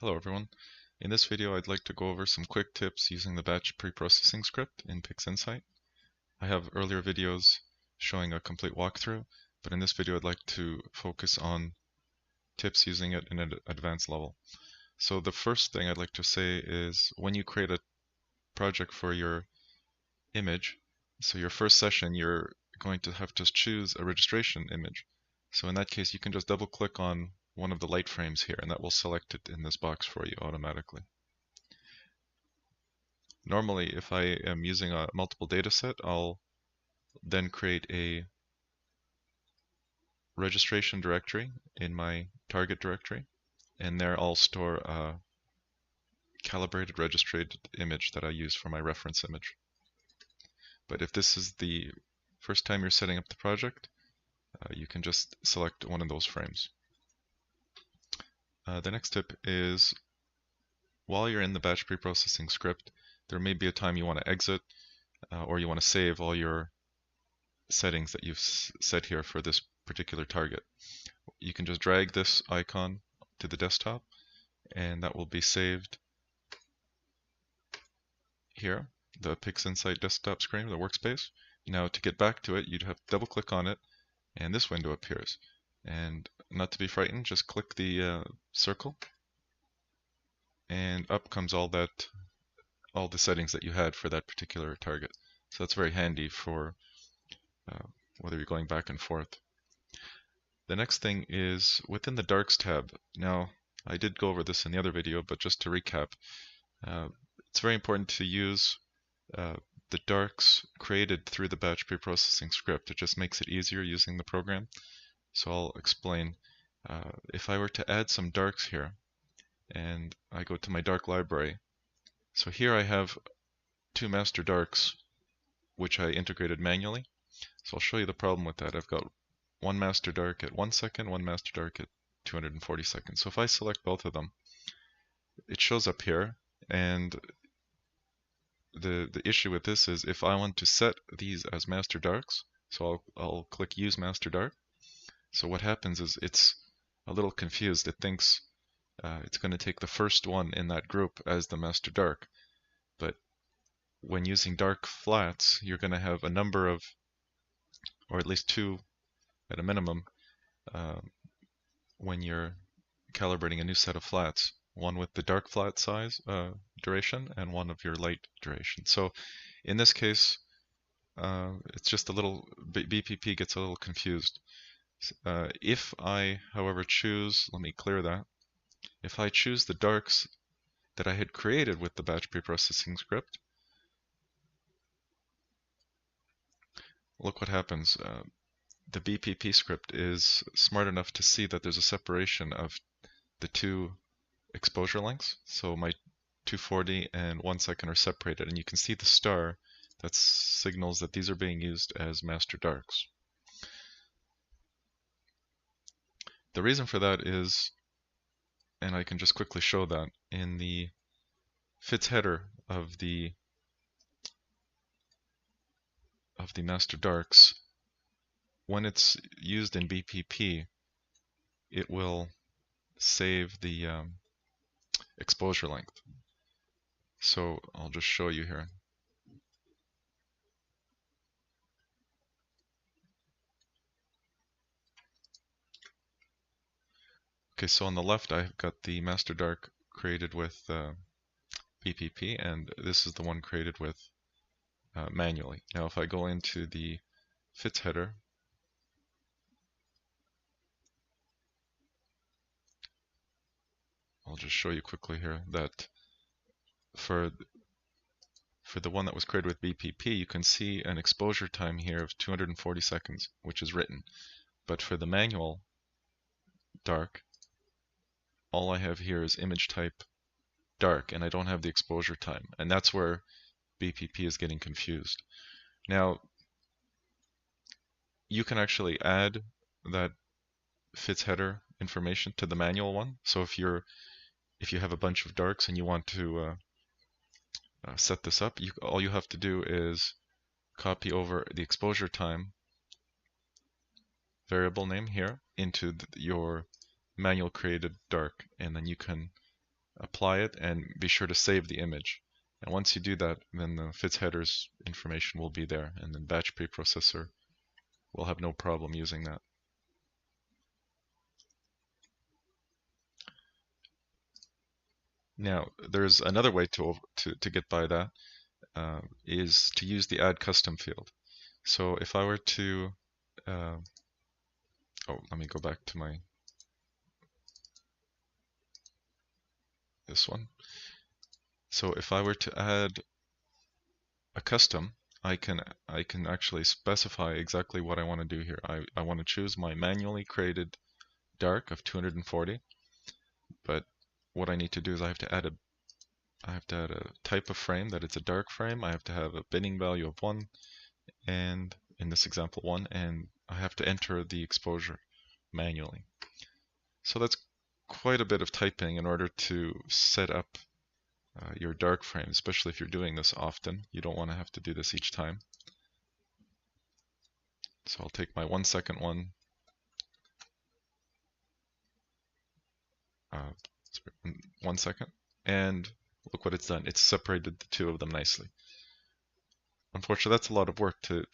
Hello everyone. In this video I'd like to go over some quick tips using the batch pre-processing script in Pixinsight. I have earlier videos showing a complete walkthrough, but in this video I'd like to focus on tips using it in an advanced level. So the first thing I'd like to say is when you create a project for your image, so your first session, you're going to have to choose a registration image. So in that case you can just double click on one of the light frames here, and that will select it in this box for you automatically. Normally, if I am using a multiple data set, I'll then create a registration directory in my target directory, and there I'll store a calibrated registered image that I use for my reference image. But if this is the first time you're setting up the project, you can just select one of those frames. The next tip is, while you're in the batch preprocessing script, there may be a time you want to exit or you want to save all your settings that you've set here for this particular target. You can just drag this icon to the desktop and that will be saved here, the Pixinsight desktop screen, the workspace. Now to get back to it, you'd have to double click on it and this window appears. And not to be frightened, just click the circle and up comes all the settings that you had for that particular target. So that's very handy for whether you're going back and forth. The next thing is within the darks tab. Now, I did go over this in the other video, but just to recap, it's very important to use the darks created through the batch preprocessing script. It just makes it easier using the program. So I'll explain. If I were to add some darks here, and I go to my dark library, so here I have two master darks which I integrated manually. So I'll show you the problem with that. I've got one master dark at 1 second, one master dark at 240 seconds. So if I select both of them, it shows up here, and the issue with this is if I want to set these as master darks, so I'll click use master dark. So what happens is it's a little confused. It thinks it's going to take the first one in that group as the master dark, but when using dark flats, you're going to have a number of, or at least two at a minimum, when you're calibrating a new set of flats, one with the dark flat size duration and one of your light duration. So in this case, it's just a little, BPP gets a little confused. If I, however, choose, let me clear that, if I choose the darks that I had created with the batch preprocessing script, look what happens. The BPP script is smart enough to see that there's a separation of the two exposure lengths. So my 240 and 1 second are separated, and you can see the star that signals that these are being used as master darks. The reason for that is, and I can just quickly show that, in the fits header of the master darks, when it's used in BPP, it will save the exposure length. So I'll just show you here. Okay, so on the left I've got the master dark created with BPP, and this is the one created with manually. Now if I go into the fits header, I'll just show you quickly here that for the one that was created with BPP, you can see an exposure time here of 240 seconds, which is written. But for the manual dark, all I have here is image type dark, and I don't have the exposure time. And that's where BPP is getting confused. Now, you can actually add that fits header information to the manual one. So if you have a bunch of darks and you want to set this up, all you have to do is copy over the exposure time variable name here into your manual created dark, and then you can apply it, and be sure to save the image. And once you do that, then the fits headers information will be there, and then batch preprocessor will have no problem using that. Now, there's another way to get by that, is to use the add custom field. So if I were to, let me go back to this one. So if I were to add a custom, I can actually specify exactly what I want to do here. I want to choose my manually created dark of 240, but what I need to do is I have to add a type of frame that it's a dark frame. I have to have a binning value of 1, and in this example 1, and I have to enter the exposure manually. So that's quite a bit of typing in order to set up your dark frame, especially if you're doing this often. You don't want to have to do this each time. So I'll take my 1 second one, 1 second, and look what it's done. It's separated the two of them nicely. Unfortunately, that's a lot of work to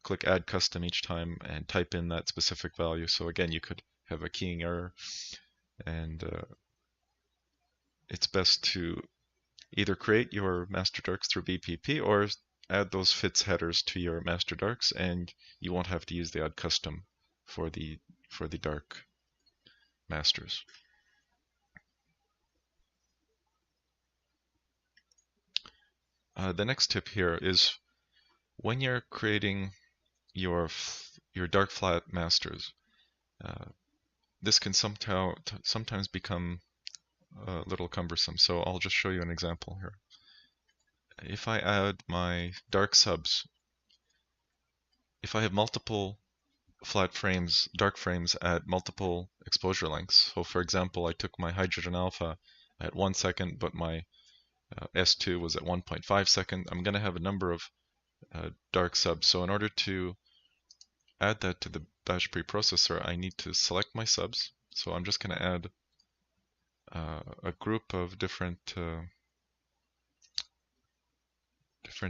click add custom each time and type in that specific value. So again, you could have a keying error, and it's best to either create your master darks through BPP or add those fits headers to your master darks, and you won't have to use the add custom for the dark masters. The next tip here is when you're creating your dark flat masters, this can sometimes become a little cumbersome. So I'll just show you an example here. If I add my dark subs, if I have multiple flat frames, dark frames at multiple exposure lengths. So for example, I took my hydrogen alpha at 1 second, but my S2 was at 1.5 seconds. I'm going to have a number of dark subs. So in order to add that to the batch preprocessor, I need to select my subs. So I'm just going to add a group of different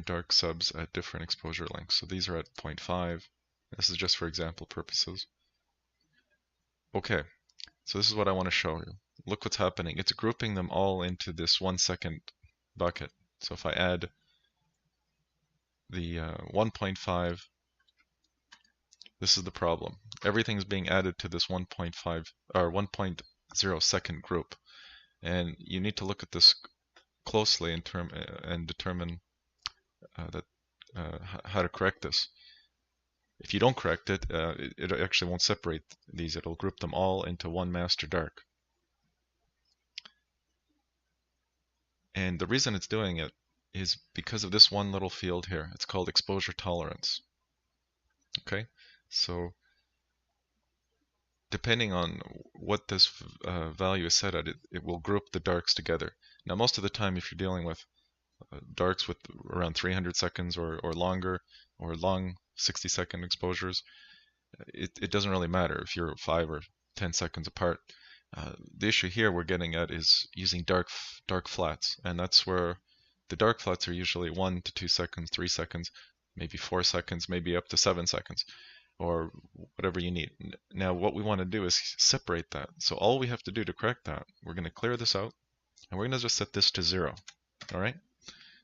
dark subs at different exposure lengths. So these are at 0.5. This is just for example purposes. Okay, so this is what I want to show you. Look what's happening. It's grouping them all into this 1 second bucket. So if I add the 1.5, this is the problem. Everything's being added to this 1.5 or 1.0 second group, and you need to look at this closely and determine how to correct this. If you don't correct it, it actually won't separate these. It'll group them all into one master dark. And the reason it's doing it is because of this one little field here. It's called exposure tolerance. Okay, so depending on what this value is set at, it will group the darks together. Now, most of the time, if you're dealing with darks with around 300 seconds or longer, or long 60-second exposures, it doesn't really matter if you're 5 or 10 seconds apart. The issue here we're getting at is using dark flats, and that's where the dark flats are usually 1 to 2 seconds, 3 seconds, maybe 4 seconds, maybe up to 7 seconds, or whatever you need. Now what we want to do is separate that. So all we have to do to correct that, we're going to clear this out, and we're going to just set this to 0. All right?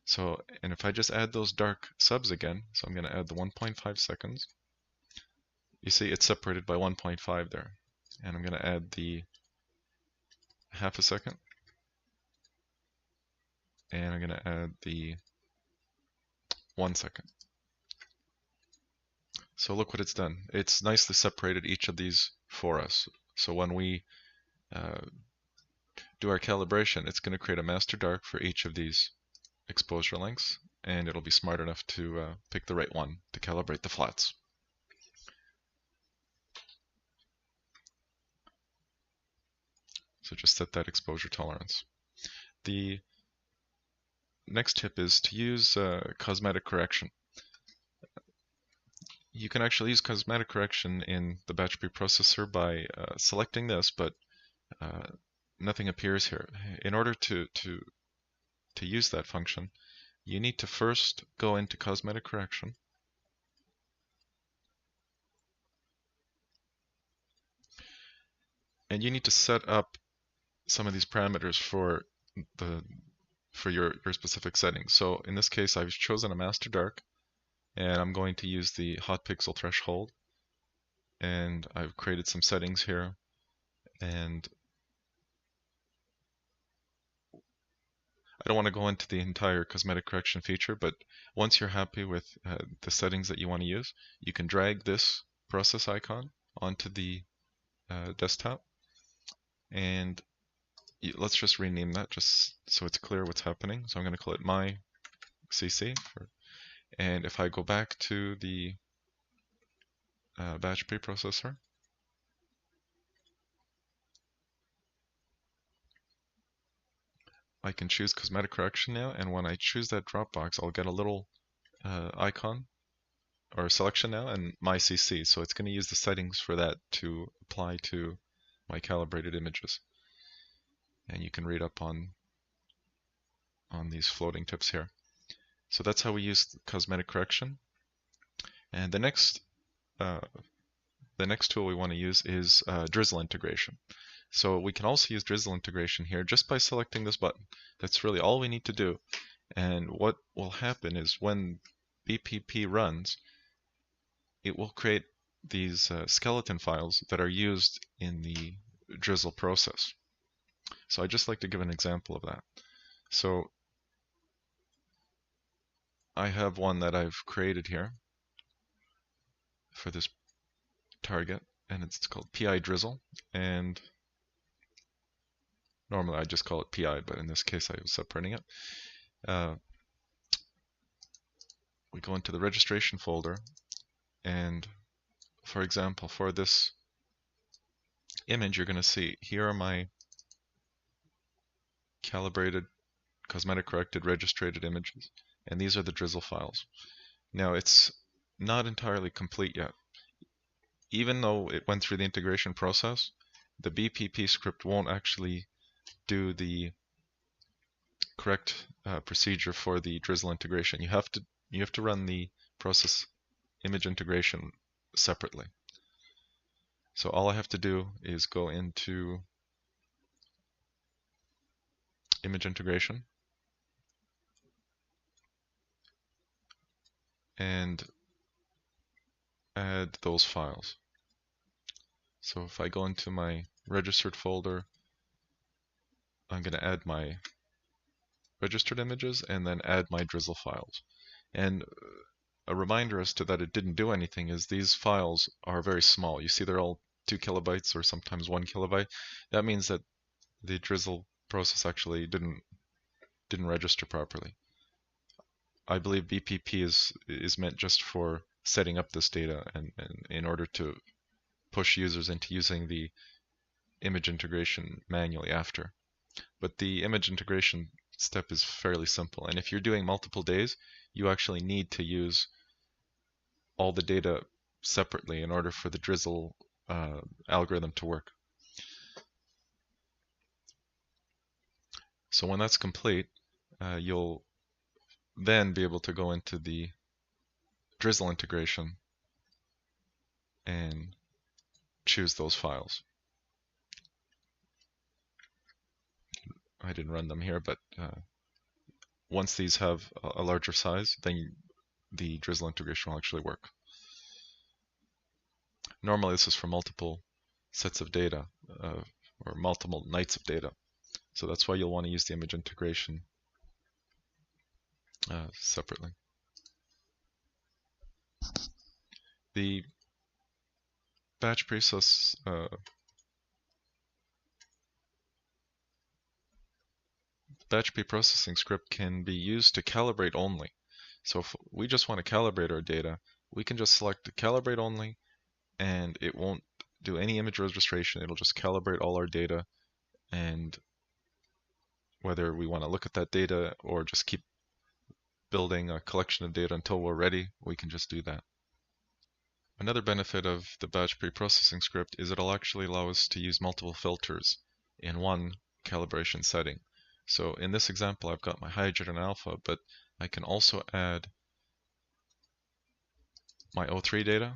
So, and if I just add those dark subs again, so I'm going to add the 1.5 seconds. You see it's separated by 1.5 there. And I'm going to add the half a second. And I'm going to add the 1 second. So look what it's done. It's nicely separated each of these for us. So when we do our calibration, it's going to create a master dark for each of these exposure lengths, and it'll be smart enough to pick the right one to calibrate the flats. So just set that exposure tolerance. The next tip is to use cosmetic correction. You can actually use cosmetic correction in the batch preprocessor by selecting this, but nothing appears here. In order to use that function, you need to first go into Cosmetic Correction, and you need to set up some of these parameters for your specific settings. So in this case, I've chosen a master dark, and I'm going to use the hot pixel threshold, and I've created some settings here, and I don't want to go into the entire cosmetic correction feature, but once you're happy with the settings that you want to use, you can drag this process icon onto the desktop, and let's just rename that just so it's clear what's happening. So I'm going to call it my CC, and if I go back to the batch preprocessor, I can choose cosmetic correction now, and when I choose that drop box, I'll get a little icon or selection now, and my CC. So it's going to use the settings for that to apply to my calibrated images. And you can read up on these floating tips here. So that's how we use cosmetic correction. And the next tool we want to use is Drizzle integration. So we can also use Drizzle integration here just by selecting this button. That's really all we need to do. And what will happen is when BPP runs, it will create these skeleton files that are used in the Drizzle process. So I'd just like to give an example of that. So I have one that I've created here for this target, and it's called PI Drizzle, and normally I just call it PI, but in this case I was separating it. We go into the registration folder, and for example, for this image, you're going to see here are my calibrated, cosmetic corrected, registered images, and these are the Drizzle files. Now it's not entirely complete yet. Even though it went through the integration process, the BPP script won't actually do the correct procedure for the Drizzle integration. You have to run the process image integration separately. So all I have to do is go into image integration and add those files. So if I go into my registered folder, I'm going to add my registered images and then add my Drizzle files. And a reminder as to that it didn't do anything is these files are very small. You see they're all 2 kilobytes or sometimes 1 kilobyte. That means that the Drizzle process actually didn't register properly. I believe BPP is meant just for setting up this data and in order to push users into using the image integration manually after. But the image integration step is fairly simple, and if you're doing multiple days, you actually need to use all the data separately in order for the Drizzle algorithm to work. So when that's complete, you'll then be able to go into the Drizzle integration and choose those files. I didn't run them here, but once these have a larger size, then the Drizzle integration will actually work. Normally this is for multiple sets of data or multiple nights of data. So that's why you'll want to use the image integration separately. The batch process batch preprocessing script can be used to calibrate only. So if we just want to calibrate our data, we can just select the calibrate only, and it won't do any image registration. It'll just calibrate all our data, and whether we want to look at that data or just keep building a collection of data until we're ready, we can just do that. Another benefit of the batch preprocessing script is it'll actually allow us to use multiple filters in one calibration setting. So in this example, I've got my hydrogen alpha, but I can also add my O3 data.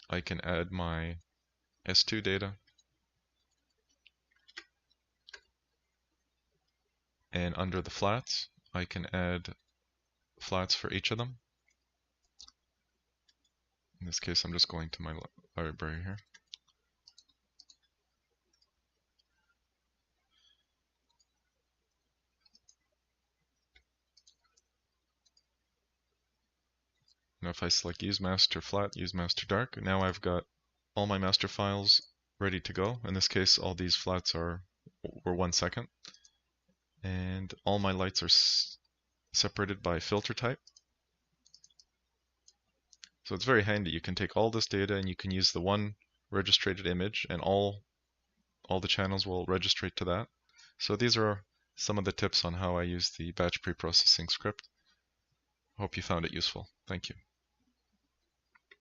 I can add my S2 data. And under the flats, I can add flats for each of them. In this case, I'm just going to my library here. Now if I select use master flat, use master dark, now I've got all my master files ready to go. In this case, all these flats were 1 second. And all my lights are separated by filter type. So it's very handy. You can take all this data and you can use the one registrated image, and all the channels will registrate to that. So these are some of the tips on how I use the batch preprocessing script. Hope you found it useful. Thank you.